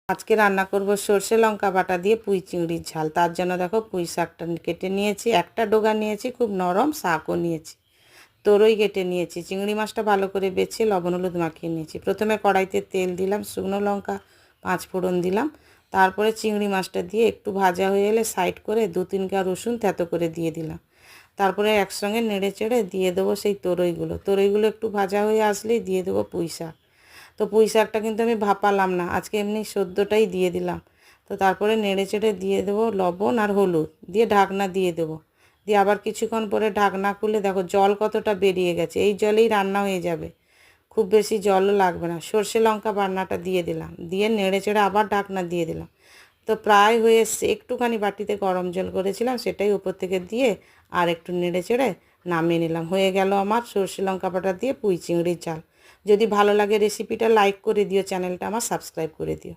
আজকে রান্না করব সর্ষে লঙ্কা বাটা দিয়ে পুঁই চিংড়ির ঝাল। তার জন্য দেখো পুঁই শাকটা কেটে নিয়েছি, একটা ডগা নিয়েছি, খুব নরম শাকও নিয়েছি, তরই কেটে নিয়েছি, চিংড়ি মাছটা ভালো করে বেছে লবণ হলুদ মাখিয়ে নিয়েছি। প্রথমে কড়াইতে তেল দিলাম, শুকনো লঙ্কা 5 ফোড়ন দিলাম, তারপরে চিংড়ি মাছটা দিয়ে একটু ভাজা হয়ে এলে সাইড করে 2-3 কোয়া রসুন থেতো করে দিয়ে দিলাম। তারপরে একসঙ্গে নেড়ে চেড়ে দিয়ে দেবো সেই তরইগুলো একটু ভাজা হয়ে আসলেই দিয়ে দেবো পুঁই শাক। তো পুঁই শাকটা কিন্তু আমি ভাপালাম না, আজকে এমনি সদ্যটাই দিয়ে দিলাম। তো তারপরে নেড়ে চেড়ে দিয়ে দেবো লবণ আর হলুদ দিয়ে ঢাকনা দিয়ে দেবো। দিয়ে আবার কিছুক্ষণ পরে ঢাকনা খুলে দেখো জল কতটা বেরিয়ে গেছে, এই জলেই রান্না হয়ে যাবে, খুব বেশি জলও লাগবে না। সর্ষে লঙ্কা বাটনাটা দিয়ে দিলাম, দিয়ে নেড়ে চেড়ে আবার ঢাকনা দিয়ে দিলাম। তো প্রায় হয়ে এসছে, একটুখানি বাটিতে গরম জল করেছিলাম সেটাই উপর থেকে দিয়ে আর একটু নেড়ে চেড়ে নামিয়ে নিলাম। হয়ে গেল আমার সর্ষে লঙ্কা বাটা দিয়ে পুঁই চিংড়ির ঝাল। যদি ভালো লাগে রেসিপিটা লাইক করে দিও, চ্যানেলটা আমার সাবস্ক্রাইব করে দিও।